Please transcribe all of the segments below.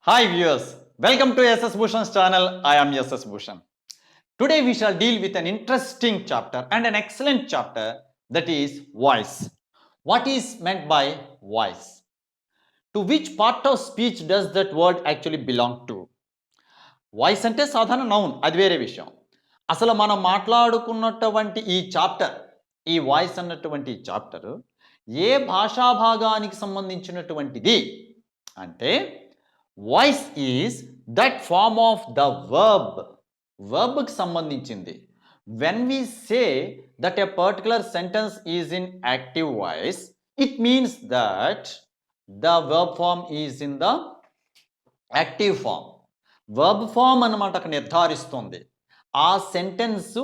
Hi viewers, welcome to SS Bhushan's channel. I am SS Bhushan. Today we shall deal with an interesting chapter and an excellent chapter, that is voice. What is meant by voice? To which part of speech does that word actually belong to? Voice అంటే సాధారణ noun, అది వేరే విషయం. అసలు మనం మాట్లాడుకున్నటువంటి ఈ chapter, ఈ voice అన్నటువంటి చాప్టర్ ఏ భాషా భాగానికి సంబంధించినటువంటిది అంటే voice is that form of the వర్బ్కి సంబంధించింది. When we say that a particular sentence is in active voice, it means that the verb form is in the active form. Verb form అన్నమాట అక్కడ నిర్ధారిస్తుంది ఆ సెంటెన్స్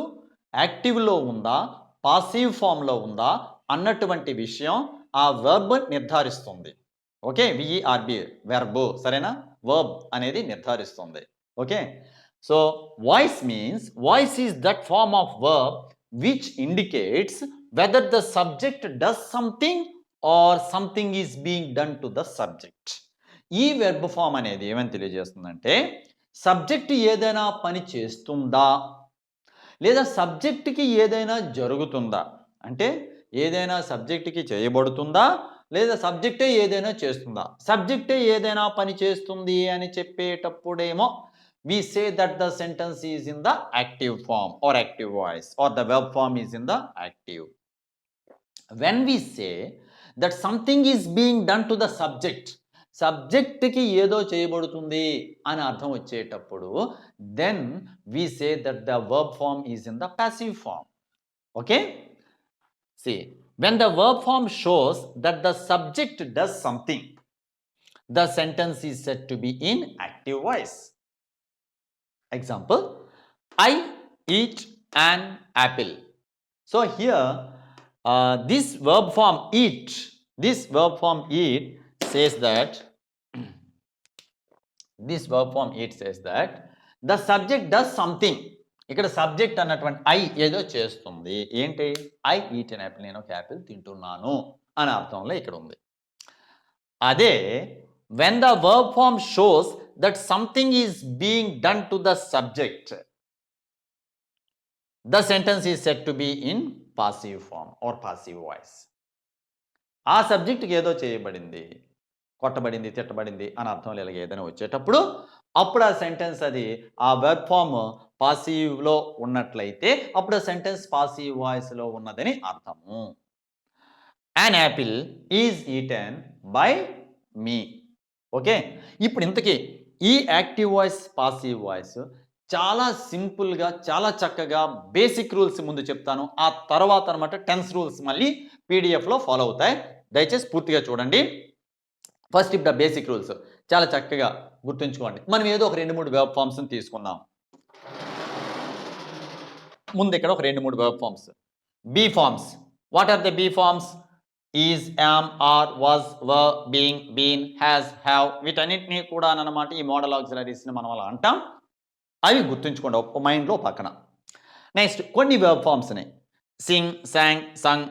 యాక్టివ్లో ఉందా, passive ఫామ్లో ఉందా అన్నటువంటి విషయం ఆ వర్బ్ నిర్ధారిస్తుంది. ఓకే, విఈఆర్బి వెర్బ్, సరేనా? వర్బ్ అనేది నిర్ధారిస్తుంది. Okay, so voice means voice is that form of verb which indicates whether the subject does something or something is being done to the subject. ఈ వెర్బ్ ఫామ్ అనేది ఏమని తెలియజేస్తుందంటే subject ఏదైనా పని చేస్తుందా లేదా సబ్జెక్ట్కి ఏదైనా జరుగుతుందా, అంటే ఏదైనా సబ్జెక్ట్కి చేయబడుతుందా లేదా సబ్జెక్టే ఏదైనా చేస్తుందా. సబ్జెక్టే ఏదైనా పని చేస్తుంది అని చెప్పేటప్పుడేమో we say that the sentence is in the active form or active voice or the verb form is in the active. When we say that something is being done to the subject, సబ్జెక్ట్కి ఏదో చేయబడుతుంది అని అర్థం వచ్చేటప్పుడు then we say that the verb form is in the passive form. Okay, see, when the verb form shows that the subject does something, the sentence is said to be in active voice. Example, I eat an apple. So here this verb form eat says that this verb form eat says that the subject does something. ఇక్కడ subject అన్నటువంటి I ఏదో చేస్తుంది. ఏంటి? I eat an apple, నేను ఒక Apple తింటున్నాను అనే అర్థంలో ఇక్కడ ఉంది. అదే when the verb form shows that something is being done to the subject, the sentence is said to be in passive form or passive voice. ఆ సబ్జెక్ట్కి ఏదో చేయబడింది, కొట్టబడింది, తిట్టబడింది అని అర్థంలో ఇలాగ ఏదైనా వచ్చేటప్పుడు అప్పుడు ఆ సెంటెన్స్ అది ఆ వెర్బ్ ఫామ్ పాసివ్లో ఉన్నట్లయితే అప్పుడు ఆ సెంటెన్స్ పాసివ్ వాయిస్లో ఉన్నదని అర్థము. An Apple is eaten by me. Okay, ఇప్పుడు ఇంతకీ ఈ యాక్టివ్ వాయిస్, పాసివ్ వాయిస్ చాలా సింపుల్గా, చాలా చక్కగా బేసిక్ రూల్స్ ముందు చెప్తాను. ఆ తర్వాత అనమాట టెన్స్ రూల్స్ మళ్ళీ పీడిఎఫ్లో ఫాలో అవుతాయి. దయచేసి పూర్తిగా చూడండి. ఫస్ట్ ఇప్పుడు బేసిక్ రూల్స్ చాలా చక్కగా గుర్తుంచుకోండి. మనం ఏదో ఒక 2-3 వెర్బ్ ఫార్మ్స్ని తీసుకుందాం. ముందు ఇక్కడ ఒక 2-3 verb forms. Be forms. What are the be forms? Is, am, are, was, were, being, been, has, have, వీటన్నిటినీ కూడా అన్నమాట ఈ మోడల్ ఆక్సిలరీస్ని మనం అలా అంటాం. అవి గుర్తుంచుకోండి ఒక మైండ్లో పక్కన. నెక్స్ట్ కొన్ని వెర్బ్ ఫార్మ్స్ని sing, sang, sung,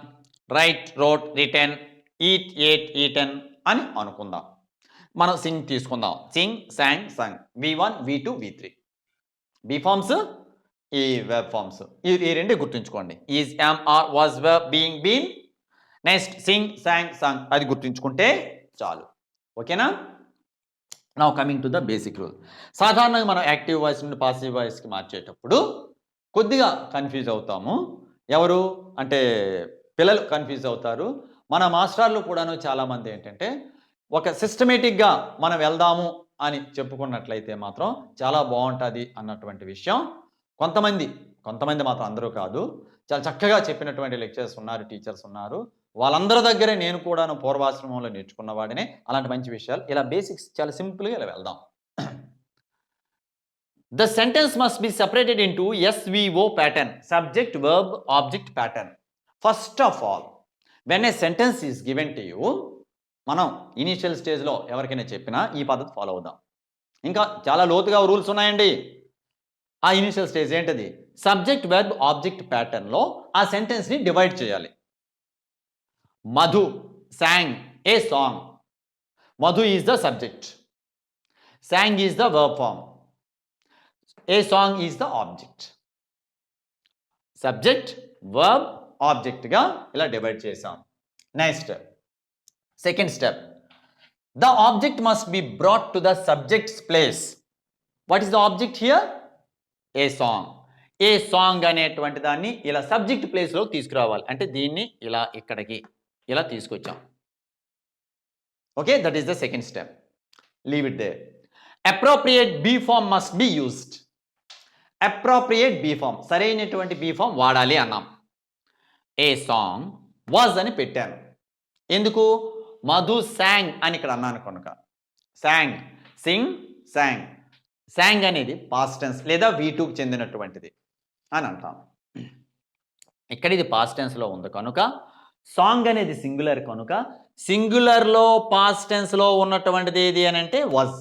write, wrote, written, eat, ate, eaten అని అనుకుందాం. మనం సింగ్ తీసుకుందాం. Sing, sang, sung, V1, V2, V3 be forms. ఈ వెర్బ్ ఫార్మ్స్ ఈ రెండే గుర్తుంచుకోండి. Is, am, are, was, were, being, been. Next sing, sang, sung, అది గుర్తుంచుకుంటే చాలు. ఓకేనా? Now coming to the basic rule. సాధారణంగా మనం యాక్టివ్ వాయిస్ నుండి పాసివ్ వాయిస్కి మార్చేటప్పుడు కొద్దిగా కన్ఫ్యూజ్ అవుతాము. ఎవరు అంటే పిల్లలు కన్ఫ్యూజ్ అవుతారు. మన మాస్టర్లు కూడాను చాలామంది ఏంటంటే ఒక సిస్టమేటిక్గా మనం వెళ్దాము అని చెప్పుకున్నట్లయితే మాత్రం చాలా బాగుంటుంది అన్నటువంటి విషయం. కొంతమంది మాత్రం, అందరూ కాదు, చాలా చక్కగా చెప్పినటువంటి లెక్చర్స్ ఉన్నారు, టీచర్స్ ఉన్నారు. వాళ్ళందరి దగ్గరే నేను కూడాను పూర్వాశ్రమంలో నేర్చుకున్న వాడినే. అలాంటి మంచి విషయాలు ఇలా బేసిక్స్ చాలా సింపుల్గా ఇలా వెళ్దాం. The sentence must be separated into SVO pattern, subject, verb, object pattern. First of all, when a sentence is given to you, మనం ఇనీషియల్ స్టేజ్లో ఎవరికైనా చెప్పినా ఈ పద్ధతి ఫాలో అవుదాం. ఇంకా చాలా లోతుగా రూల్స్ ఉన్నాయండి. ఆ ఇనీషియల్ స్టేజ్ ఏంటది? సబ్జెక్ట్, వెర్బ్, ఆబ్జెక్ట్ ప్యాటర్న్లో ఆ సెంటెన్స్ని డివైడ్ చేయాలి. Madhu sang a song. Madhu is the subject. sang is the verb form, a song is the object. Subject verb ఆబ్జెక్ట్గా ఇలా డివైడ్ చేసాం. Next second step, the object must be brought to the subject's place. What is the object here? A song. A song అనేటువంటి దాన్ని ఇలా subject ప్లేస్లో తీసుకురావాలి. అంటే దీన్ని ఇలా ఇక్కడికి ఇలా తీసుకొచ్చాం. Okay, that is the second step. Leave it there. Appropriate be form must be used. Appropriate be form, సరైనటువంటి బీ ఫార్మ్ వాడాలి అన్నాం. ఏ సాంగ్ వాజ్ అని పెట్టాను. ఎందుకు? మధు శాంగ్ అని ఇక్కడ అన్నాను కనుక. Sang, Singh, sang. శాంగ్ అనేది పాస్ట్ టెన్స్ లేదా V2కి చెందినటువంటిది అని అంటాం. ఇక్కడ ఇది పాస్ట్ టెన్స్లో ఉంది కనుక, సాంగ్ అనేది సింగులర్ కనుక, సింగులర్లో పాస్ట్ టెన్స్లో ఉన్నటువంటిది ఏది అని అంటే వాజ్.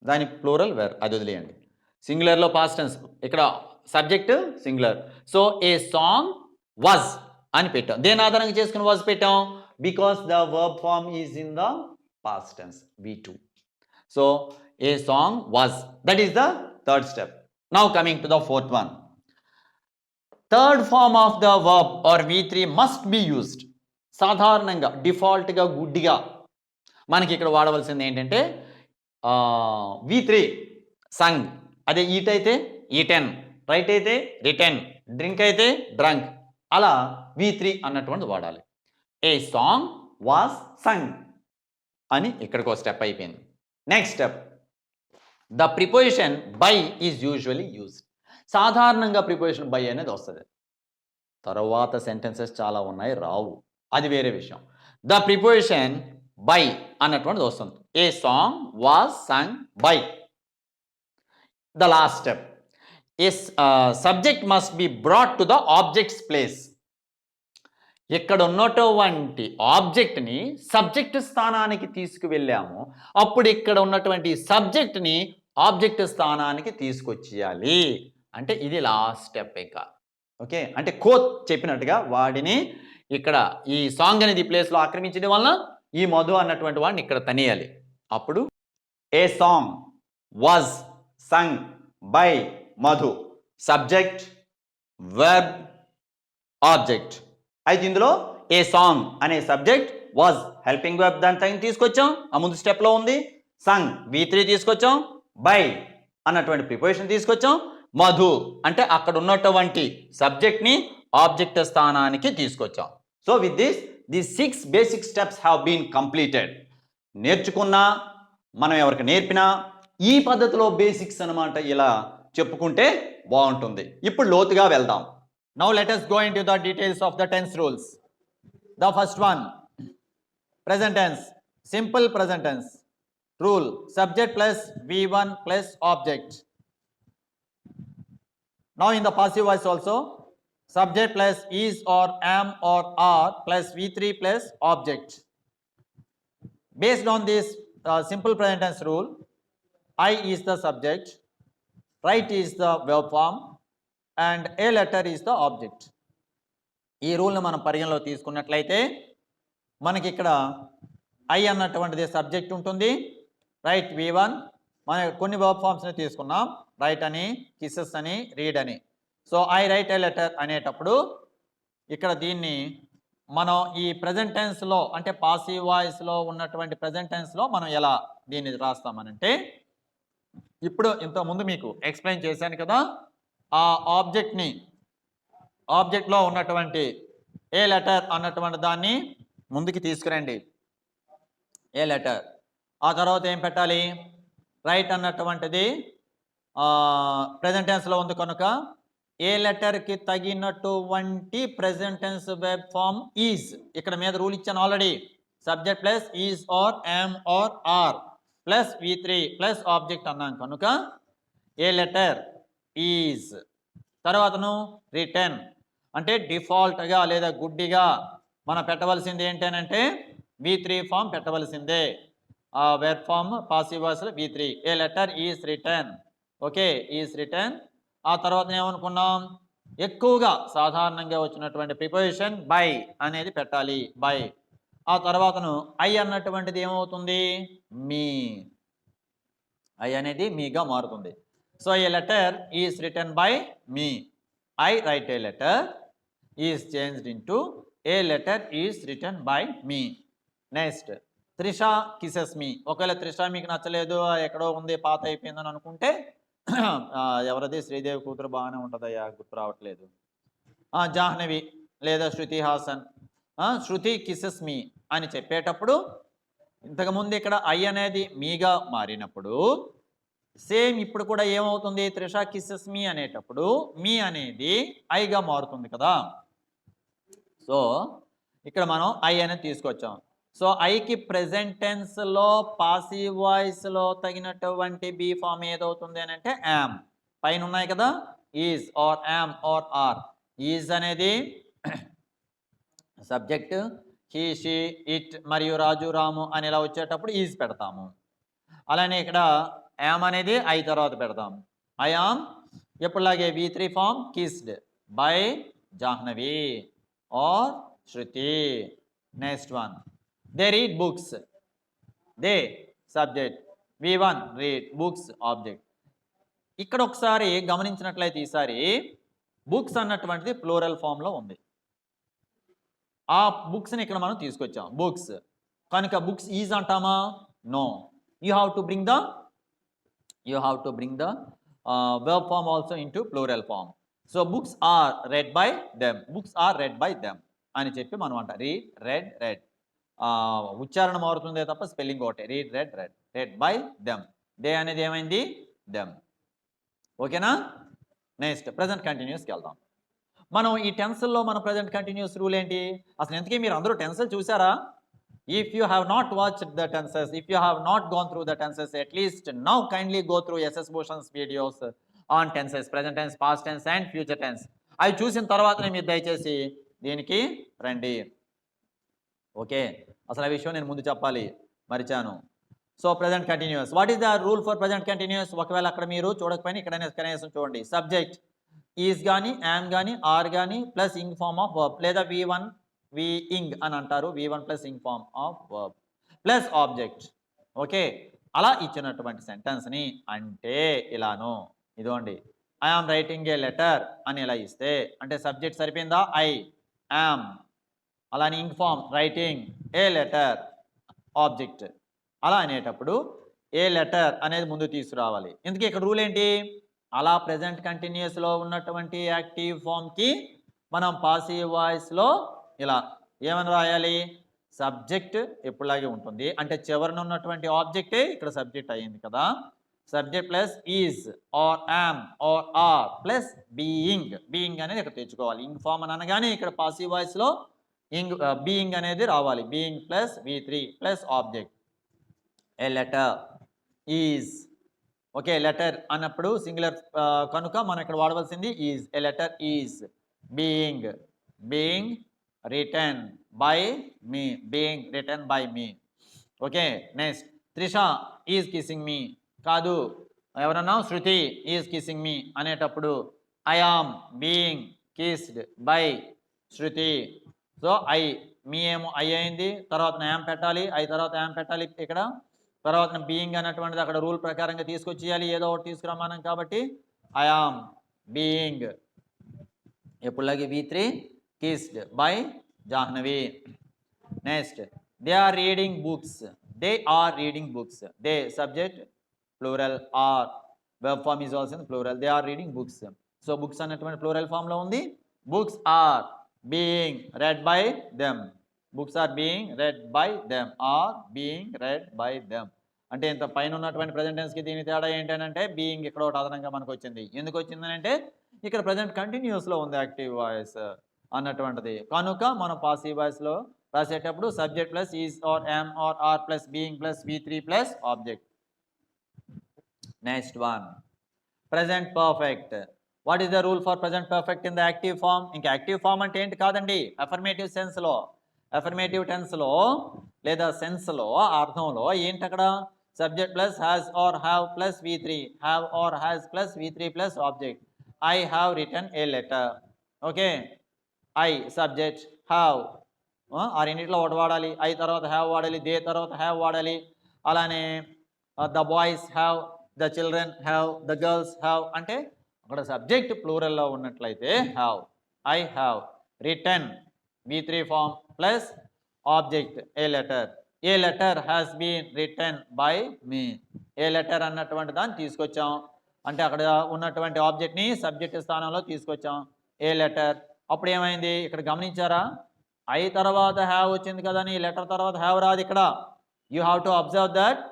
దాని ప్లూరల్ వేర్, అది వదిలేయండి. సింగులర్లో పాస్ట్ టెన్స్, ఇక్కడ subject singular. So a song was అని పెట్టాం. దేని ఆధారంగా చేసుకుని వాజ్ పెట్టాం? Because the verb form is in the past tense V2. So a song was, that is the third step. Now coming to the fourth one. Third form of the verb or V3 must be used. సాధారణంగా డిఫాల్ట్గా గుడ్డిగా మనకి ఇక్కడ వాడవలసింది ఏంటంటే V3 సంగ్. అదే eat అయితే eaten, right అయితే written, drink అయితే డ్రంక్, అలా V3 అన్నటువంటిది వాడాలి. ఏ సాంగ్ వాజ్ సంగ్ అని ఇక్కడికి ఒక స్టెప్ అయిపోయింది. Next step, the preposition by is usually used. సాధారణంగా ప్రిపోజిషన్ బై అనేది వస్తుంది. తర్వాత సెంటెన్సెస్ చాలా ఉన్నాయి, రావు, అది వేరే విషయం. ద ప్రిపోజిషన్ బై అన్నటువంటిది వస్తుంది. A song was sung by. The last step, a subject must be brought to the object's place. ఇక్కడ ఉన్నటువంటి ఆబ్జెక్ట్ని సబ్జెక్ట్ స్థానానికి తీసుకువెళ్ళాము, అప్పుడు ఇక్కడ ఉన్నటువంటి సబ్జెక్ట్ని ఆబ్జెక్ట్ స్థానానికి తీసుకొచ్చేయాలి. అంటే ఇది లాస్ట్ స్టెప్. ఇంకా ఓకే, అంటే కోత్ చెప్పినట్టుగా వాడిని ఇక్కడ ఈ సాంగ్ అనేది ప్లేస్లో ఆక్రమించడం వలన ఈ మధు అన్నటువంటి వాడిని ఇక్కడ తనియాలి. అప్పుడు a song was sung by Madhu, subject verb object. అయితే ఇందులో ఏ సాంగ్ అనే సబ్జెక్ట్, వాజ్ హెల్పింగ్ వర్బ్ దాని తగిన తీసుకొచ్చాం, ఆ ముందు స్టెప్లో ఉంది. సంగ్ V3 తీసుకొచ్చాం, బై అన్నటువంటి ప్రిపోజిషన్ తీసుకొచ్చాం, మధు అంటే అక్కడ ఉన్నటువంటి సబ్జెక్ట్ని ఆబ్జెక్ట్ స్థానానికి తీసుకొచ్చాం. So with the 6 basic steps have been completed. నేర్చుకున్నా, మనం ఎవరికి నేర్పినా ఈ పద్ధతిలో బేసిక్స్ అనమాట, ఇలా చెప్పుకుంటే బాగుంటుంది. ఇప్పుడు లోతుగా వెళ్దాం. Now let us go into the details of the tense rules. The first one, present tense, simple present tense rule, subject plus V1 plus object. Now in the passive voice also, subject plus is or am or are plus V3 plus object. Based on this simple present tense rule, I is the subject, right is the verb form and a letter is the object. ఈ రూల్ని మనం పరిగణలో తీసుకున్నట్లయితే మనకి ఇక్కడ I అన్నటువంటిది subject ఉంటుంది, right V1. మన కొన్ని వర్బ్ ఫామ్స్ని తీసుకున్నాం, రైట్ అని, కిసెస్ అని, రీడ్ అని. So I write a letter అనేటప్పుడు ఇక్కడ దీన్ని మనం ఈ ప్రజెంట్ టెన్స్లో అంటే పాసివ్ వాయిస్లో ఉన్నటువంటి ప్రజెంట్ టెన్స్లో మనం ఎలా దీన్ని రాస్తామనంటే, ఇప్పుడు ఇంతకుముందు మీకు ఎక్స్ప్లెయిన్ చేశాను కదా, ఆ ఆబ్జెక్ట్లో ఉన్నటువంటి ఏ లెటర్ అన్నటువంటి దాన్ని ముందుకి తీసుకురండి, ఏ లెటర్. ఆ తర్వాత ఏం పెట్టాలి? రైట్ అన్నటువంటిది ప్రెజెంట్ టెన్స్లో ఉంది కనుక ఏ లెటర్కి తగినటువంటి present tense verb form is. ఇక్కడ మీద రూల్ ఇచ్చాను already, subject plus is or am or are plus V3 plus object అన్నాం కనుక ఏ లెటర్ ఈజ్. తర్వాతను రిటర్న్ అంటే డిఫాల్ట్గా లేదా గుడ్డిగా మనం పెట్టవలసింది ఏంటంటే V3 ఫామ్ పెట్టవలసిందే. వెబ్ ఫామ్ పాసివ్ వాయిస్లో V3. A letter is written. Okay, is written. ఆ తర్వాత ఏమనుకున్నాం, ఎక్కువగా సాధారణంగా వచ్చినటువంటి ప్రిపోజిషన్ బై అనేది పెట్టాలి, బై. ఆ తర్వాతను ఐ అన్నటువంటిది ఏమవుతుంది, మీ. ఐ అనేది మీగా మారుతుంది. So a letter is written by me. I write a letter is changed into a letter is written by me. Next Trisha kisses me. ఒకవేళ త్రిష మీకు నచ్చలేదు, ఎక్కడో ఉంది, పాత అయిపోయిందని అనుకుంటే ఎవరది శ్రీదేవి కూతురు బాగానే ఉంటుందయ్యా, గుర్తు రావట్లేదు, జాహ్నవి లేదా శృతి హాసన్. శృతి కిసెస్ మీ అని చెప్పేటప్పుడు ఇంతకుముందు ఇక్కడ ఐ అనేది మీగా మారినప్పుడు సేమ్ ఇప్పుడు కూడా ఏమవుతుంది, త్రిష కిసెస్ మీ అనేటప్పుడు మీ అనేది ఐగా మారుతుంది కదా. సో ఇక్కడ మనం ఐ అనేది తీసుకొచ్చాం. సో ఐకి ప్రెజెంట్ టెన్స్లో పాసివ్ వాయిస్లో తగినటువంటి బీ ఫామ్ ఏదవుతుంది అని అంటే యామ్. పైన ఉన్నాయి కదా, is or am or are. Is అనేది సబ్జెక్ట్, హీ షీ ఇట్ మరియు రాజు రాము అని ఇలా వచ్చేటప్పుడు ఈజ్ పెడతాము. అలానే ఇక్కడ యామ్ అనేది ఐ తర్వాత పెడతాం. ఐ యామ్ ఎప్పుడులాగే V3 form kissed by Jahnavi or Shruti. Next one they read books. They subject, V1 read books object. ఇక్కడ ఒకసారి గమనించినట్లయితే ఈసారి బుక్స్ అన్నటువంటిది ప్లూరల్ ఫామ్లో ఉంది. ఆ బుక్స్ని ఇక్కడ మనం తీసుకొచ్చాం బుక్స్ కనుక బుక్స్ ఈజ్ అంటామా? No, you have to bring the verb form also into plural form. So books are read by them. Books are read by them అని చెప్పి మనం అంట. రీడ్, రెడ్, రెడ్, ఉచ్చారణ మారుతుందే తప్ప స్పెల్లింగ్ ఒకటే. Read, red, red, red by them. They అనేది ఏమైంది? Them. ఓకేనా? నెక్స్ట్ ప్రజెంట్ కంటిన్యూస్కి వెళ్దాం. మనం ఈ టెన్స్లో మన ప్రజెంట్ కంటిన్యూస్ రూల్ ఏంటి అసలు? ఎందుకే మీరు అందరూ టెన్స్లు చూసారా? If you have not watched the tenses, if you have not gone through the tenses, at least now kindly go through SS Bhushan's videos on tenses, present tense, past tense and future tense. అవి చూసిన తర్వాతనే మీరు దయచేసి దీనికి రండి. Okay, అసలు ఆ విషయం నేను ముందు చెప్పాలి, మరిచాను. So present continuous, what is the rule for present continuous? ఒకవేళ అక్కడ మీరు చూడకపోయినా ఇక్కడైనా కనీసం చూడండి. సబ్జెక్ట్ ఈజ్ కానీ, యామ్ కానీ, ఆర్ కానీ plus ing form of verb, లేదా V1 వి ఇంగ్ అని అంటారు. V1 plus ing form of verb plus object. Okay, అలా ఇచ్చినటువంటి సెంటెన్స్ని అంటే ఇలాను, ఇదిగోండి I am writing a letter అని ఇలా ఇస్తే అంటే సబ్జెక్ట్ సరిపోయిందా? I am. అలానే ఇంగ్ form writing a letter object. అలా అనేటప్పుడు ఏ లెటర్ అనేది ముందు తీసుకురావాలి. ఎందుకు ఇక్కడ రూల్ ఏంటి? అలా ప్రెజెంట్ కంటిన్యూస్లో ఉన్నటువంటి యాక్టివ్ ఫామ్కి మనం పాసివ్ వాయిస్లో ఇలా ఏమని రాయాలి? సబ్జెక్ట్ ఎప్పుడులాగే ఉంటుంది, అంటే చివరన ఉన్నటువంటి ఆబ్జెక్టే ఇక్కడ సబ్జెక్ట్ అయ్యింది కదా. Subject plus is or am or are plus being. Being అనేది ఇక్కడ తెచ్చుకోవాలి. ఇంగ్ ఫామ్ అని అనగానే ఇక్కడ పాసివ్ వాయిస్లో బీయింగ్ అనేది రావాలి. Being plus V3 plus object. A letter is. Okay, letter అన్నప్పుడు సింగులర్ కనుక మనం ఇక్కడ వాడవలసింది is. A letter is being written by me, being written by me. Okay, next Trisha is kissing me కాదు, ఎవరన్నా శృతి ఈజ్ కిస్సింగ్ మీ అనేటప్పుడు I am being kissed by Shruti. So I, me ఏమో I అయింది, తర్వాత యామ్ పెట్టాలి, ఐ తర్వాత yam పెట్టాలి ఇక్కడ, తర్వాత బీయింగ్ అనేటువంటిది అక్కడ రూల్ ప్రకారంగా తీసుకొచ్చేయాలి, ఏదో ఒకటి తీసుకురమ్మన్నాం కాబట్టి ఐ ఆమ్ బీయింగ్ ఎప్పుడులాగే V3 kissed by Jahnavi. Next, they are reading books. They are reading books. They subject plural are, verb form is also in plural. They are reading books. So books అన్నటువంటి plural form లో ఉంది. Books are being read by them. Books are being read by them. Are being read by them. అంటే ఇంత పైన ఉన్నటువంటి present టెన్స్కి దీని తేడా ఏంటంటే బీయింగ్ ఇక్కడ ఒకటి అదనంగా మనకు వచ్చింది. ఎందుకు వచ్చిందని అంటే ఇక్కడ ప్రజెంట్ కంటిన్యూస్లో ఉంది యాక్టివ్ వాయిస్ అన్నటువంటిది కనుక మనం పాసివ్ వాయిస్లో రాసేటప్పుడు subject plus is or am or are plus being plus V3 plus object. Next one present perfect. What is the rule for present perfect in the active form? ఇంకా active form అంటే ఏంటి కాదండి, affirmative సెన్స్లో, affirmative టెన్స్లో లేదా సెన్స్లో అర్థంలో ఏంటి అక్కడ? Subject plus has or have plus V3, have or has plus V3 plus object. I have written a letter. Okay, I subject, have ఆ రెండిట్లో ఒకటి వాడాలి. ఐ తర్వాత హ్యావ్ వాడాలి, దే తర్వాత హ్యావ్ వాడాలి. అలానే the boys have the children have, the girls have. అంటే అక్కడ సబ్జెక్ట్ ప్లూరల్లో ఉన్నట్లయితే have, I have written V3 form plus object a letter. A letter has been written by me. A letter అన్నటువంటి దాన్ని తీసుకొచ్చాం అంటే అక్కడ ఉన్నటువంటి ఆబ్జెక్ట్ని సబ్జెక్ట్ స్థానంలో తీసుకొచ్చాం. ఏ లెటర్. అప్పుడు ఏమైంది ఇక్కడ గమనించారా, ఐ తర్వాత హ్యావ్ వచ్చింది కదా అని లెటర్ తర్వాత హ్యావ్ రాదు ఇక్కడ. You have to observe that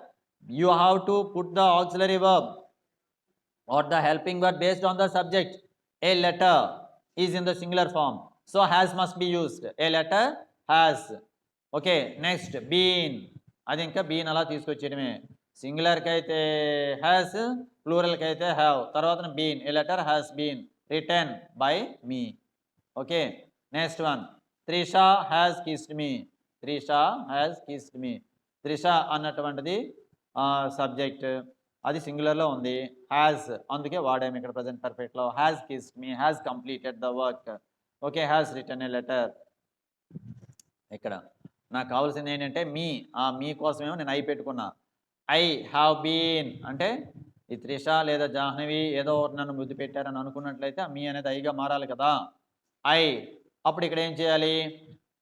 you have to put the auxiliary verb or the helping verb based on the subject. A letter is in the singular form, so has must be used. A letter has. Okay, next been. అది ఇంకా been అలా తీసుకొచ్చేయడమే. సింగులర్కి అయితే has, ప్లూరల్కి అయితే have, తర్వాత been. A letter has been written by me. Okay, next one. Trisha has kissed me. Trisha has kissed me. Trisha అన్నటువంటిది subject, అది సింగులర్లో ఉంది. హ్యాస్ అందుకే వాడాము ఇక్కడ ప్రజెంట్ పర్ఫెక్ట్లో. Has kissed me, has completed the work. Okay, has written a letter. ఇక్కడ నాకు కావాల్సింది ఏంటంటే మీ. మీ కోసమేమో నేను ఐ పెట్టుకున్నా. ఐ హ్యావ్ బీన్ అంటే ఈ త్రిష లేదా జాహ్నవి ఏదో నన్ను ముద్దు పెట్టారని అనుకున్నట్లయితే మీ అనేది ఐగా మారాలి కదా. ఐ. అప్పుడు ఇక్కడ ఏం చేయాలి,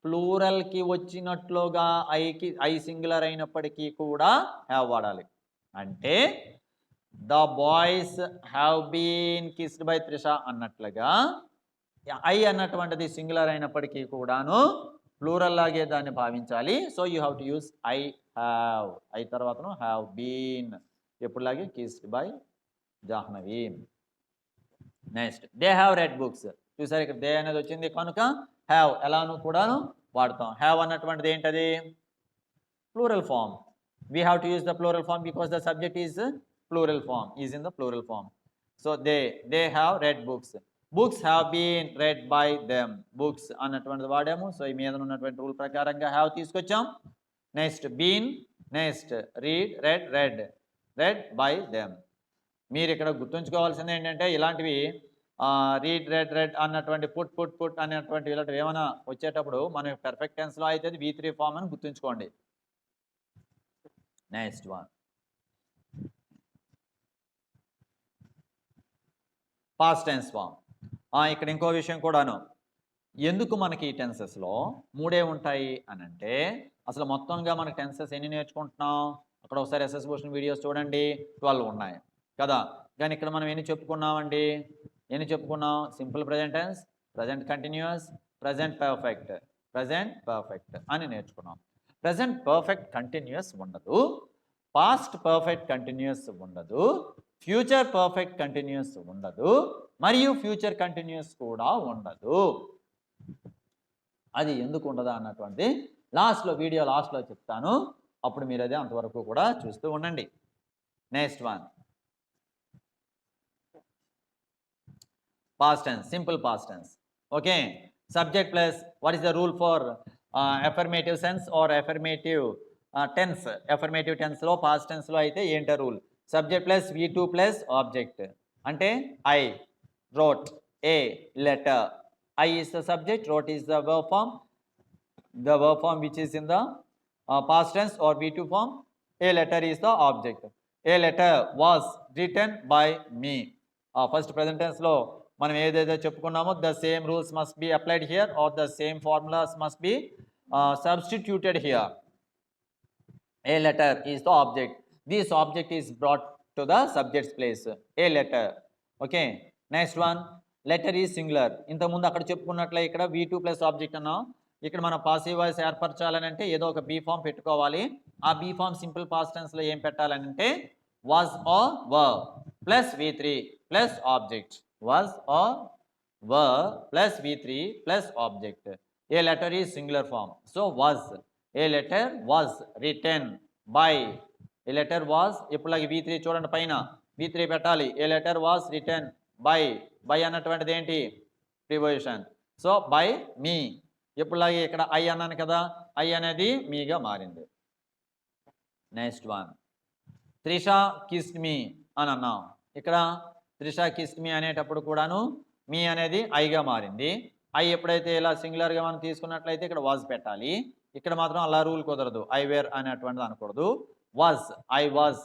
ప్లూరల్కి వచ్చినట్లుగా ఐ సింగులర్ అయినప్పటికీ కూడా హ్యావ్ వాడాలి. అంటే the boys have been kissed by Trisha అన్నట్లుగా ఐ అన్నటువంటిది సింగులర్ అయినప్పటికీ కూడాను ప్లూరల్ లాగే దాన్ని భావించాలి. So you have to use I have. I తర్వాతను హ్యావ్ బీన్ ఎప్పుడులాగే kissed by Jahnavi. Next they have read books. చూసారు ఇక్కడ దే అనేది వచ్చింది కనుక హ్యావ్ ఎలాను కూడాను వాడతాం. హ్యావ్ అన్నటువంటిది ఏంటది, plural form. We have to use the plural form because the subject is plural form, is in the plural form. So they have read books. Books have been read by them. Books అన్నటువంటిది వాడాము. So ఈ మీద ఉన్నటువంటి rule ప్రకారంగా have తీసుకొచ్చాం. Next been, next read, read by them. మీరు ఇక్కడ గుర్తుంచుకోవాల్సింది ఏంటంటే ఇలాంటివి రీడ్, రెడ్ అన్నటువంటి పుట్ అనేటువంటి ఇలాంటివి ఏమైనా వచ్చేటప్పుడు మన పెర్ఫెక్ట్ టెన్స్లో అయితే V3 ఫామ్ అని గుర్తుంచుకోండి. Next one past tense form. ఇక్కడ ఇంకో విషయం కూడాను, ఎందుకు మనకి ఈ టెన్సెస్లో మూడే ఉంటాయి అని అంటే అసలు మొత్తంగా మనకి టెన్సెస్ ఎన్ని నేర్చుకుంటున్నాం అక్కడ ఒకసారి ఎస్ఎస్ భూషణ్ వీడియోస్ చూడండి, 12 ఉన్నాయి కదా. కానీ ఇక్కడ మనం ఎన్ని చెప్పుకున్నామండి, ఎన్ని చెప్పుకున్నాం, simple present tense, present continuous, present perfect అని నేర్చుకున్నాం. ప్రజెంట్ పర్ఫెక్ట్ కంటిన్యూస్ ఉండదు, పాస్ట్ పర్ఫెక్ట్ కంటిన్యూస్ ఉండదు, ఫ్యూచర్ పర్ఫెక్ట్ కంటిన్యూస్ ఉండదు, మరియు ఫ్యూచర్ కంటిన్యూస్ కూడా ఉండదు. అది ఎందుకు ఉండదా అన్నటువంటి వీడియో లాస్ట్లో చెప్తాను. అప్పుడు మీరు అదే అంతవరకు కూడా చూస్తూ ఉండండి. Next one past tense, simple past tense. Okay, subject plus what is the rule for affirmative sense or affirmative tense. Affirmative tense లో past tense లో అయితే ఏంట rule, subject plus V2 plus object. అంటే I wrote a letter. I is the subject, wrote is the verb form. The verb form which is in the past tense or V2 form. A letter is the object. A letter was written by me. First present tense లో మనం ఏదైతే చెప్పుకున్నామో the same rules must be applied here or the same formulas must be substituted here. A letter is the object. This object is brought to the subject's place. A letter. Okay, next one letter is singular. ఇంతకుముందు అక్కడ చెప్పుకున్నట్లే ఇక్కడ V2 plus object అన్నాం. ఇక్కడ మనం passive voice ఏర్పరచాలని అంటే ఏదో ఒక be form పెట్టుకోవాలి. ఆ బీ ఫామ్ సింపుల్ పాస్ట్ టెన్స్లో ఏం పెట్టాలని అంటే was or were plus V3 plus object. Was or were plus V3 plus object. A letter is singular form. So was. A letter was written by. A letter was ఇప్పుడులాగే V3 చూడండి పైన V3 పెట్టాలి. A letter was written by. By అన్నటువంటిది ఏంటి, preposition. So by me. ఇప్పుడులాగే ఇక్కడ I అన్నాను కదా, I అనేది మీగా మారింది. Next one Trisha kissed me అని అన్నాం. ఇక్కడ త్రిషా కిస్డ్ మీ అనేటప్పుడు కూడాను మీ అనేది ఐగా మారింది. ఐ ఎప్పుడైతే ఇలా సింగులర్గా మనం తీసుకున్నట్లయితే ఇక్కడ వాజ్ పెట్టాలి. ఇక్కడ మాత్రం అలా రూల్ కుదరదు, ఐ వేర్ అనేటువంటిది అనకూడదు. Was, I was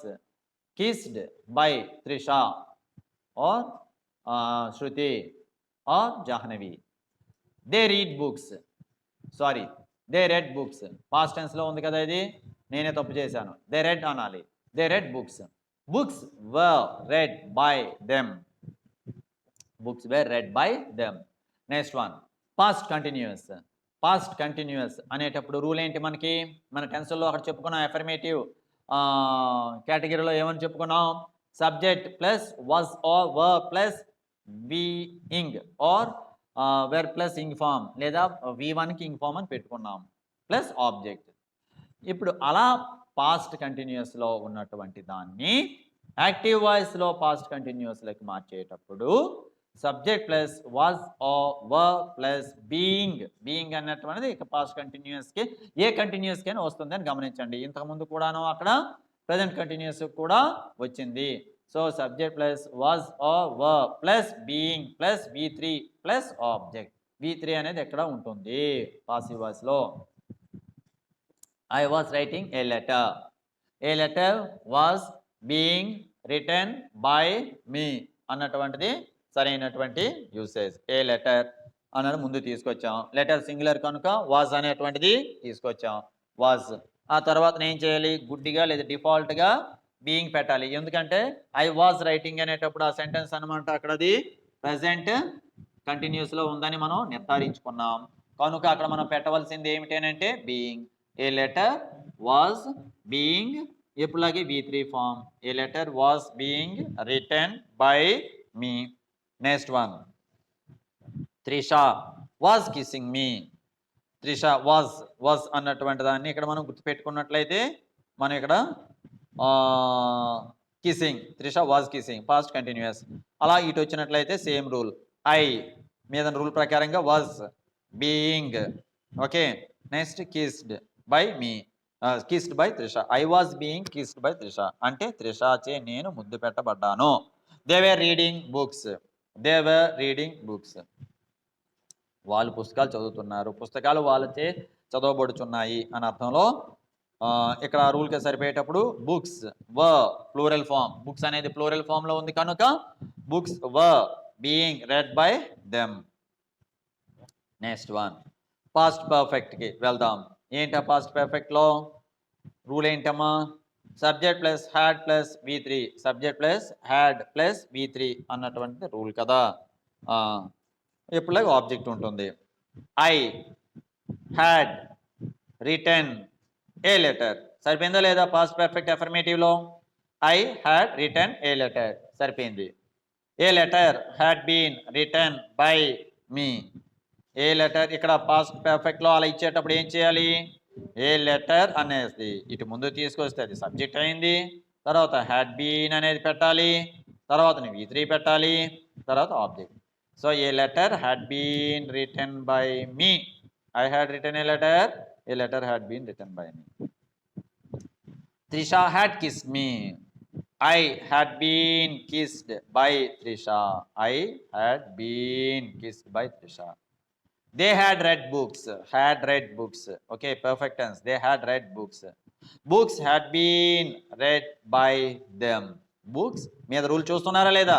kissed by Trisha or Shruti or Jahnavi. They read books, sorry they read books. Past టెన్స్లో ఉంది కదా, ఇది నేనే తప్పు చేశాను. దే రెడ్ అనాలి. They read books. Books were read by them. Books were read by them. Next one, past continuous. Past continuous అనేటప్పుడు rule ఏంటి మనకి? మన టెన్స్లో అక్కడ చెప్పుకున్నాం, ఎఫర్మేటివ్ కేటగిరీలో ఏమని చెప్పుకున్నాం? Subject plus was or were plus being or were plus ing form, లేదా V1కి ఇంగ్ ఫామ్ అని పెట్టుకున్నాం, ప్లస్ ఆబ్జెక్ట్. ఇప్పుడు అలా పాస్ట్ కంటిన్యూస్లో ఉన్నటువంటి దాన్ని యాక్టివ్ వాయిస్లో పాస్ట్ కంటిన్యూస్లోకి మార్చేటప్పుడు subject plus was or were plus being. Being అన్నటువంటిది ఇక పాస్ట్ కంటిన్యూస్కి ఏ కంటిన్యూస్కి అయినా వస్తుంది అని గమనించండి. ఇంతకుముందు కూడాను అక్కడ ప్రజెంట్ కంటిన్యూస్ కూడా వచ్చింది. So subject plus was or were plus being plus V3 plus object. V3 అనేది ఎక్కడ ఉంటుంది పాసివ్ వాయిస్లో? I was writing a letter. A letter was being written by me అన్నటువంటిది సరైనటువంటి యూసేజ్. ఏ లెటర్ అన్నది ముందు తీసుకొచ్చాం. లెటర్ సింగులర్ కనుక వాజ్ అనేటువంటిది తీసుకొచ్చాం. వాజ్. ఆ తర్వాత ఏం చేయాలి? గుడ్డిగా లేదా డిఫాల్ట్గా బీయింగ్ పెట్టాలి. ఎందుకంటే ఐ వాజ్ రైటింగ్ అనేటప్పుడు ఆ సెంటెన్స్ అనమాట అక్కడ అది ప్రజెంట్ కంటిన్యూస్లో ఉందని మనం నిర్ధారించుకున్నాం. కనుక అక్కడ మనం పెట్టవలసింది ఏమిటంటే being. A letter was being, ఎప్పుడులాగే V3 form. A letter was being written by me. Next one, Trisha was kissing me. Trisha was అన్నటువంటి దాన్ని ఇక్కడ మనం గుర్తుపెట్టుకున్నట్లయితే మనం ఇక్కడ kissing, Trisha was kissing past continuous. అలా ఇటు వచ్చినట్లయితే సేమ్ రూల్, ఐ మీద రూల్ ప్రకారంగా was being. Okay. Next kissed by me, kissed by Trisha. I was being kissed by Trisha అంటే త్రిషచే నేను ముద్దు పెట్టబడ్డాను. They were reading books. They were reading books. వాళ్ళు పుస్తకాలు చదువుతున్నారు, పుస్తకాలు వాళ్ళచే చదవబడుచున్నాయి అని అర్థంలో ఇక్కడ రూల్కి సరిపోయేటప్పుడు books were plural form. Books అనేది ప్లూరల్ ఫామ్లో ఉంది కనుక books were being read by them. Next one, past పర్ఫెక్ట్కి వెళ్దాం. ఏంటా పాస్ట్ పర్ఫెక్ట్లో రూల్ ఏంటమ్మా? Subject plus had plus V3, subject plus had plus V3 అన్నటువంటి రూల్ కదా. ఎప్పుడులాగా ఆబ్జెక్ట్ ఉంటుంది. I had written a letter. సరిపోయిందా లేదా? Past perfect అఫర్మేటివ్లో I had written a letter సరిపోయింది. A letter had been written by me. A letter ఇక్కడ past పర్ఫెక్ట్లో అలా ఇచ్చేటప్పుడు ఏం చేయాలి? ఏ లెటర్ అనేది ఇటు ముందు తీసుకొస్తే అది సబ్జెక్ట్ అయింది, తర్వాత హ్యాడ్ బీన్ అనేది పెట్టాలి, తర్వాత V3 పెట్టాలి, తర్వాత object. So a letter had been written by me. I had written a letter, a letter had been written by me. Trisha had kissed me. I had been kissed by Trisha. I had been kissed by Trisha. They had read books. Had read books. Okay, perfect tense. They had read books. Books had been read by them. Books మీద rule చూస్తున్నారా లేదా?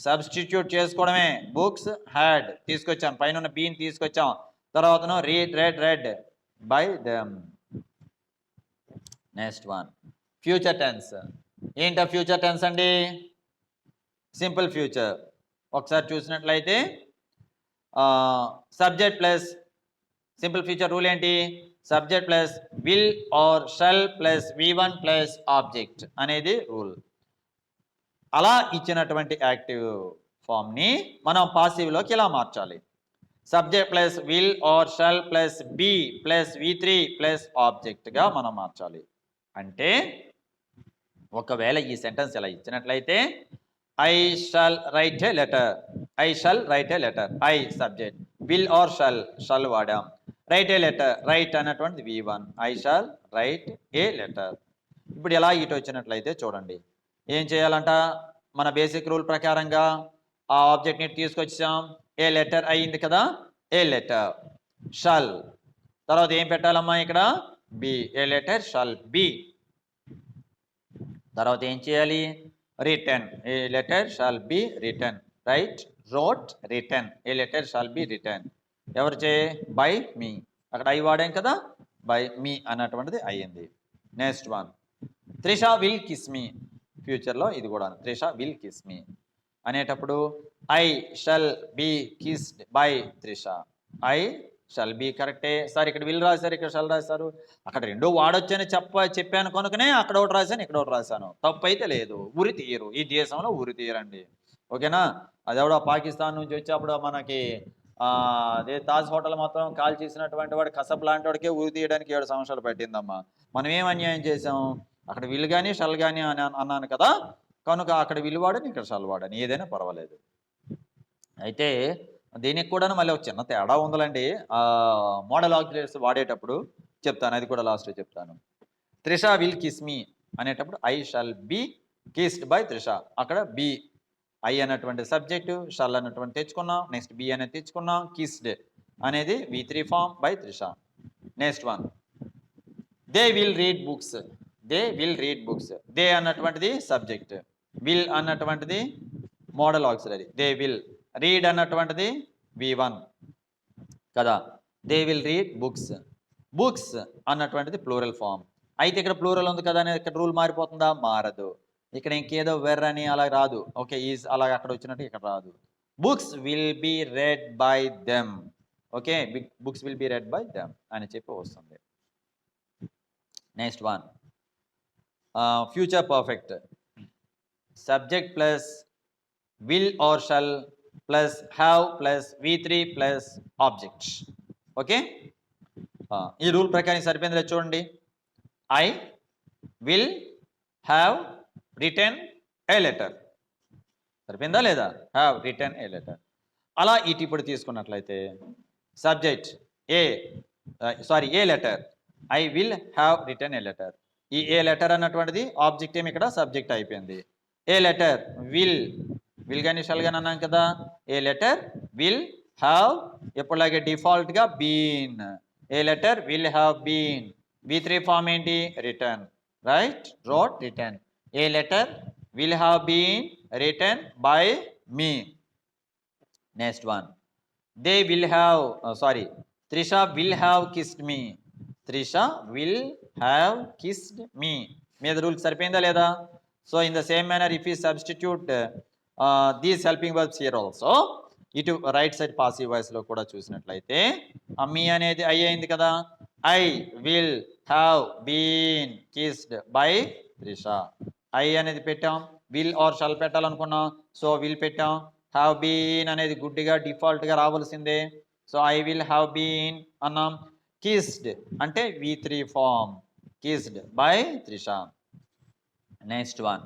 Substitute చేసుకోవడమే. Books had తీసుకొచ్చాం, పైన been తీసుకొచ్చాం, తర్వాత read by them. Next one, future tense. ఏంటా future tense అండి? Simple future. ఒకసారి చూసినట్లయితే subject plus simple future rule ఏంటి? Subject plus will or shall plus V1 plus object అనేది రూల్. అలా ఇచ్చినటువంటి యాక్టివ్ ఫామ్ని మనం పాసివ్లోకి ఎలా మార్చాలి? Subject plus will or shall plus be plus V3 plus ఆబ్జెక్ట్గా మనం మార్చాలి. అంటే ఒకవేళ ఈ సెంటెన్స్ ఎలా ఇచ్చినట్లయితే I shall write a letter. I shall write a letter. I subject, will or shall వాడాం. రైట్ ఏ లెటర్, రైట్ అన్నటువంటిది V1. I shall write a letter. ఇప్పుడు ఎలా ఇటు వచ్చినట్లయితే చూడండి ఏం చేయాలంట? మన బేసిక్ రూల్ ప్రకారంగా ఆ ఆబ్జెక్ట్ని తీసుకొచ్చాం. ఏ లెటర్ అయ్యింది కదా, ఏ లెటర్ షల్, తర్వాత ఏం పెట్టాలమ్మా ఇక్కడ? Be. A letter shall be. తర్వాత ఏం చేయాలి? Written, a letter shall be written, write? Wrote, written, a letter shall be written. ఎవరిచే? By me. అక్కడ ఐ వాడాం కదా, బై మీ అన్నటువంటిది అయ్యింది. Next one, Trisha will kiss me. ఫ్యూచర్లో ఇది కూడా త్రిష విల్ కిస్ మీ అనేటప్పుడు I shall be kissed by Trisha. I shall be కరెక్టే సార్, ఇక్కడ విల్ రాశారు, ఇక్కడ షల్ రాశారు. అక్కడ రెండో వాడొచ్చని చెప్పాను కనుకనే అక్కడ ఒకటి రాశాను, ఇక్కడ ఒకటి రాశాను. తప్పు అయితే లేదు. ఉరి తీయరు, ఈ దేశంలో ఉరి తీయరండి. ఓకేనా? అది ఎవడో పాకిస్తాన్ నుంచి వచ్చేప్పుడు మనకి అదే తాజ్ హోటల్ మొత్తం కాల్ చేసినటువంటి వాడు కసబ్ లాంటి వాడికే ఉరి తీయడానికి 7 సంవత్సరాలు పట్టిందమ్మా. మనం ఏం అన్యాయం చేసాం? అక్కడ విల్ కానీ షల్ కానీ అని అన్నాను కదా, కనుక అక్కడ విల్ వాడని, ఇక్కడ షల్ వాడని, ఏదైనా పర్వాలేదు. అయితే దీనికి కూడా మళ్ళీ ఒక చిన్న తేడా ఉందండి. మోడల్ ఆక్సిలరీస్ వాడేటప్పుడు చెప్తాను, అది కూడా లాస్ట్లో చెప్తాను. త్రిష విల్ కిస్ మీ అనేటప్పుడు I shall be kissed by Trisha. అక్కడ బి, ఐ అన్నటువంటి సబ్జెక్టు, షల్ అన్నటువంటి తెచ్చుకున్నాం, నెక్స్ట్ బి అనేది తెచ్చుకున్నాం, కిస్డ్ అనేది V3 form by Trisha. Next one, they will read books. They will read books. They అన్నటువంటిది సబ్జెక్ట్, విల్ అన్నటువంటిది modal auxiliary, they will. Read అన్నటువంటిది V1 కదా, they will read books. Books అన్నటువంటిది ప్లూరల్ ఫామ్. అయితే ఇక్కడ ప్లూరల్ ఉంది కదా అని ఇక్కడ రూల్ మారిపోతుందా? మారదు. ఇక్కడ ఇంకేదో వెర్ అని అలా రాదు. ఓకే, ఈజ్ అలాగ అక్కడ వచ్చినట్టు ఇక్కడ రాదు. Books will be red by them. Okay, books will be red by them అని చెప్పి వస్తుంది. Next one, future perfect. Subject plus will or shall plus have plus V3 plus object. Okay, ఈ rule ప్రకారం సరిపోయిందిలే చూడండి. I will have return a letter. సరిపోయిందా లేదా? Have return a letter. అలా ఇటు ఇప్పుడు తీసుకున్నట్లయితే subject A letter, I will have return a letter. ఈ ఏ లెటర్ అన్నటువంటిది ఆబ్జెక్ట్ ఏమి ఇక్కడ సబ్జెక్ట్ అయిపోయింది. ఏ లెటర్ విల్ కానీ షల్ కానీ అన్నాం కదా, ఏ లెటర్ విల్ హ్యావ్ ఎప్పుడులాగే డిఫాల్ట్గా been. A letter will have been. V3 form ఏంటి? Written, write? Wrote, written. A letter will have been written by me. Next one, they will have Trisha will have kissed me. Trisha will have kissed me మీద rule సరిపోయిందా లేదా? So in the same manner if you substitute these helping verbs here also, ఇటు right side passive వాయిస్లో కూడా చూసినట్లయితే me అనేది I అయింది కదా. I will have been kissed by Trisha. I అనేది పెట్టాం, విల్ ఆర్ షల్ పెట్టాలనుకున్నాం, సో విల్ పెట్టాం. హ్యావ్ బీన్ అనేది గుడ్డిగా డిఫాల్ట్గా రావాల్సిందే, so I will have been అన్నాం. కిస్డ్ అంటే V3 form, kissed by Trisha. Next one,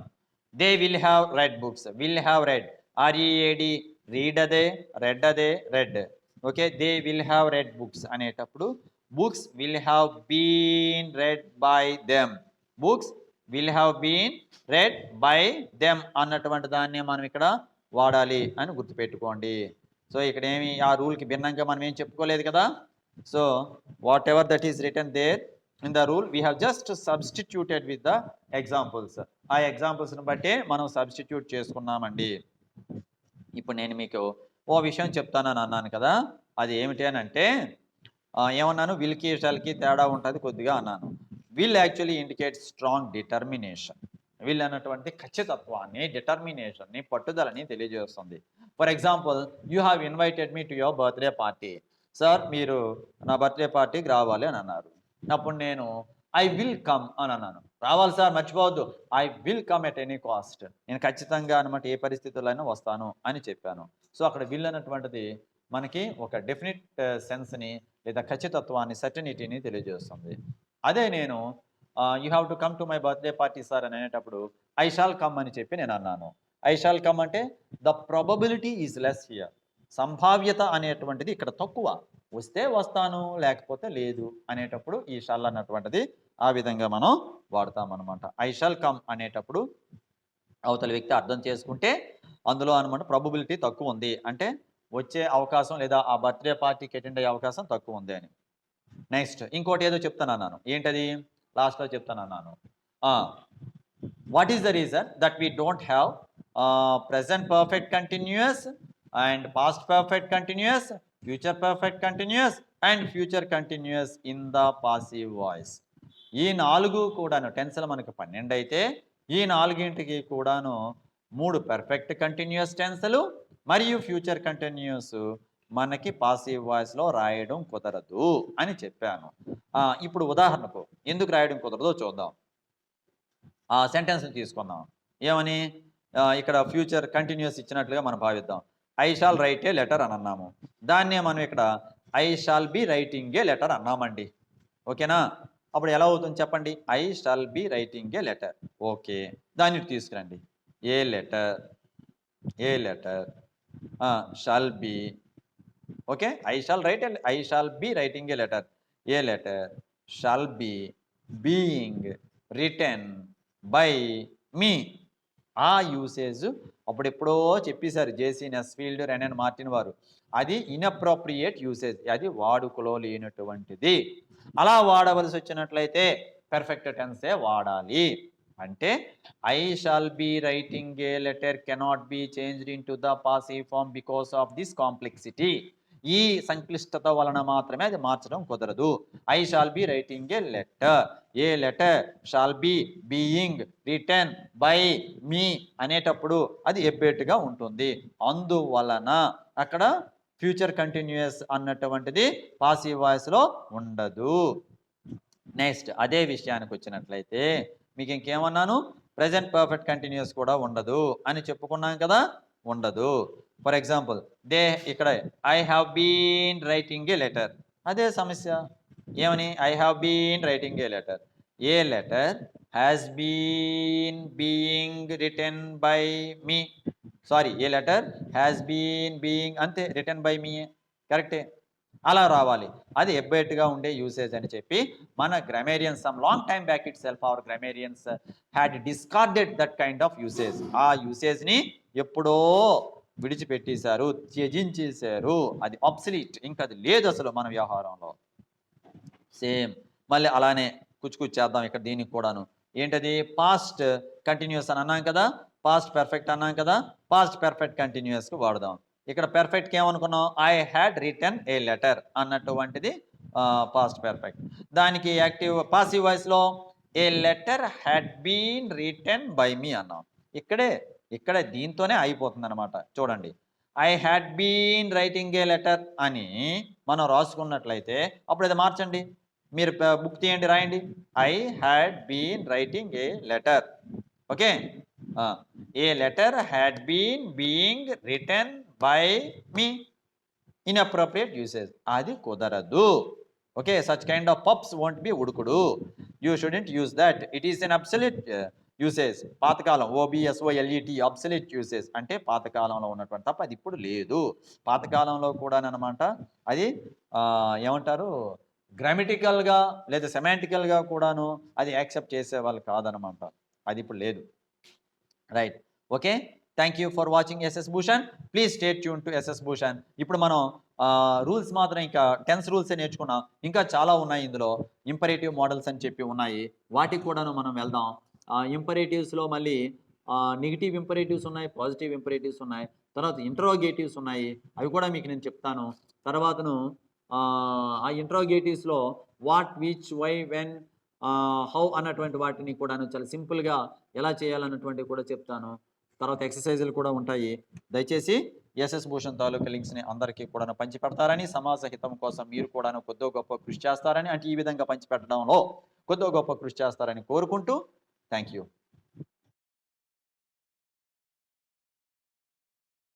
they will have read books. Will have read, READ, read అదే, రెడ్ అదే, read. Okay, they will have read books అనేటప్పుడు books will have been read by them. Books will have been read by them అన్నటువంటి దాన్ని మనం ఇక్కడ వాడాలి అని గుర్తుపెట్టుకోండి. సో ఇక్కడ ఏమి ఆ రూల్కి భిన్నంగా మనం ఏం చెప్పుకోలేదు కదా. So whatever that is written there in the rule we have just substituted with the examples. ఆ ఎగ్జాంపుల్స్ని బట్టే మనం సబ్స్టిట్యూట్ చేసుకున్నామండి. ఇప్పుడు నేను మీకు ఓ విషయం చెప్తానని అన్నాను కదా, అది ఏమిటి అని అంటే ఏమన్నాను, విల్కి షల్కి తేడా ఉంటుంది కొద్దిగా అన్నాను. Will actually indicate strong determination. Will అన్నటువంటి ఖచ్చితత్వాన్ని, డిటర్మినేషన్ని, పట్టుదలని తెలియజేస్తుంది. For example, you have invited me to your birthday party. Sir మీరు నా బర్త్డే పార్టీకి రావాలి అని అన్నారు. అప్పుడు నేను ఐ విల్ కమ్ అని అన్నాను. రావాలి సార్ మర్చిపోవద్దు, I will come at any cost. నేను ఖచ్చితంగా అనమాట ఏ పరిస్థితుల్లో అయినా వస్తాను అని చెప్పాను. సో అక్కడ విల్ అన్నటువంటిది మనకి ఒక డెఫినిట్ సెన్స్ని లేదా ఖచ్చితత్వాన్ని, సర్టనిటీని తెలియజేస్తుంది. అదే నేను you have to come to my birthday party sir అని అనేటప్పుడు ఐ షాల్ కమ్ అని చెప్పి నేను అన్నాను. ఐ షాల్ కమ్ అంటే the probability is less here. సంభావ్యత అనేటువంటిది ఇక్కడ తక్కువ. వస్తే వస్తాను, లేకపోతే లేదు అనేటప్పుడు ఈ షాల్ అన్నటువంటిది ఆ విధంగా మనం వాడతామన్నమాట. ఐ షాల్ కమ్ అనేటప్పుడు అవతల వ్యక్తి అర్థం చేసుకుంటే అందులో అనమాట ప్రాబబిలిటీ తక్కువ ఉంది, అంటే వచ్చే అవకాశం లేదా ఆ బర్త్డే పార్టీకి అటెండ్ అయ్యే అవకాశం తక్కువ ఉంది అని. నెక్స్ట్ ఇంకోటి ఏదో చెప్తానన్నాను, ఏంటది లాస్ట్లో చెప్తానన్నాను. What is the reason that we don't have present perfect continuous and past perfect continuous, future perfect continuous and future continuous in the passive voice? ఈ నాలుగు కూడాను టెన్స్లు మనకు 12 అయితే ఈ నాలుగింటికి కూడాను 3 పర్ఫెక్ట్ కంటిన్యూస్ టెన్స్లు మరియు ఫ్యూచర్ కంటిన్యూస్ మనకి పాసివ్ వాయిస్లో రాయడం కుదరదు అని చెప్పాను. ఇప్పుడు ఉదాహరణకు ఎందుకు రాయడం కుదరదో చూద్దాం. ఆ సెంటెన్స్ని తీసుకుందాం. ఏమని ఇక్కడ ఫ్యూచర్ కంటిన్యూస్ ఇచ్చినట్లుగా మనం భావిద్దాం. I shall write a letter అని అన్నాము. దాన్నే మనం ఇక్కడ I shall be writing a letter అన్నామండి. ఓకేనా? అప్పుడు ఎలా అవుతుంది చెప్పండి? I shall be writing a letter. Okay, దాన్ని తీసుకురండి. A letter shall be. Okay, I shall be writing a letter. A letter shall be being written by me. ఆ usage అప్పుడెప్పుడో చెప్పేశారు జేసీ నెస్ఫీల్డ్, రెనన్ మార్టిన్ వారు. అది ఇన్అప్రోప్రియేట్ యూసేజ్, అది వాడుకలో లేనటువంటిది. అలా వాడవలసి వచ్చినట్లయితే పర్ఫెక్ట్ టెన్సే వాడాలి. అంటే I shall be writing a letter cannot be changed into the passive form because of this complexity. ఈ సంక్లిష్టత వలన మాత్రమే అది మార్చడం కుదరదు. I shall be writing a letter. A letter shall be being written by me అనేటప్పుడు అది ఎబ్బేట్టుగా ఉంటుంది. అందువలన అక్కడ ఫ్యూచర్ కంటిన్యూస్ అన్నటువంటిది పాసివ్ వాయిస్లో ఉండదు. నెక్స్ట్ అదే విషయానికి వచ్చినట్లయితే మీకు ఇంకేమన్నాను? ప్రెజెంట్ పర్ఫెక్ట్ కంటిన్యూస్ కూడా ఉండదు అని చెప్పుకున్నాం కదా, ఉండదు. ఫర్ ఎగ్జాంపుల్ ఇక్కడ I have been writing a letter. అదే సమస్య. ఏమని? I have been writing a letter. A letter has been being written by me. Sorry, a letter has been being అంతే, రిటన్ బై మీ కరెక్టే. అలా రావాలి. అది ఎబ్బేట్గా ఉండే యూసేజ్ అని చెప్పి మన grammarians some long time back itself our grammarians had discarded that kind of usage. ఆ యూసేజ్ని ఎప్పుడో విడిచిపెట్టేశారు, త్యజించేశారు. అది అబ్సలీట్, ఇంకా అది లేదు అసలు మన వ్యవహారంలో. సేమ్ మళ్ళీ అలానే చేద్దాం ఇక్కడ దీనికి కూడాను. ఏంటది? పాస్ట్ కంటిన్యూస్ అని అన్నాం కదా, పాస్ట్ పర్ఫెక్ట్ అన్నాం కదా, పాస్ట్ పర్ఫెక్ట్ కంటిన్యూస్కి వాడదాం. ఇక్కడ పర్ఫెక్ట్కి ఏమనుకున్నాం? I had written a letter అన్నటువంటిది పాస్ట్ పర్ఫెక్ట్. దానికి యాక్టివ్ పాసివ్ వాయిస్లో a letter had been written by me అన్నాం. ఇక్కడ దీంతోనే అయిపోతుంది అనమాట. చూడండి, I had been writing a letter అని మనం రాసుకున్నట్లయితే అప్పుడు అది మార్చండి. మీరు బుక్ తీయండి, రాయండి I had been writing a letter. Okay, a letter had been being written by me. Inappropriate usage, అది కుదరదు. Okay, such kind of pups won't be ఉడుకుడు. You shouldn't use that. It is an obsolete usage. పాతకాలం OBSOLET obsolete usage అంటే పాతకాలంలో ఉన్నటువంటి తప్ప, అది ఇప్పుడు లేదు. పాతకాలంలో కూడానమాట అది ఏమంటారు, గ్రామటికల్గా లేదా సెమాంటికల్గా కూడాను అది యాక్సెప్ట్ చేసేవాళ్ళు కాదనమాట. అది ఇప్పుడు లేదు. Right, okay, thank you for watching SS Bhushan. Please stay tune to SS Bhushan. ఇప్పుడు మనం రూల్స్ మాత్రం ఇంకా టెన్స్ రూల్సే నేర్చుకున్నాం. ఇంకా చాలా ఉన్నాయి ఇందులో. ఇంపరేటివ్ మోడల్స్ అని చెప్పి ఉన్నాయి, వాటికి కూడాను మనం వెళ్దాం. ఇంపరేటివ్స్లో మళ్ళీ నెగిటివ్ ఇంపరేటివ్స్ ఉన్నాయి, పాజిటివ్ ఇంపరేటివ్స్ ఉన్నాయి, తర్వాత ఇంట్రోగేటివ్స్ ఉన్నాయి. అవి కూడా మీకు నేను చెప్తాను. తర్వాతను ఆ ఇంట్రోగేటివ్స్లో what, which, why, when, how అన్నటువంటి వాటిని కూడాను చాలా సింపుల్గా ఎలా చేయాలన్నటువంటివి కూడా చెప్తాను. తర్వాత ఎక్సర్సైజులు కూడా ఉంటాయి. దయచేసి SS భూషణ్ తాలూకా లింక్స్ని అందరికీ కూడా పంచిపెడతారని, సమాజ హితం కోసం మీరు కూడా కొద్దో గొప్ప కృషి చేస్తారని, అంటే ఈ విధంగా పంచిపెట్టడంలో కొద్దో గొప్ప కృషి చేస్తారని కోరుకుంటూ థ్యాంక్ యూ.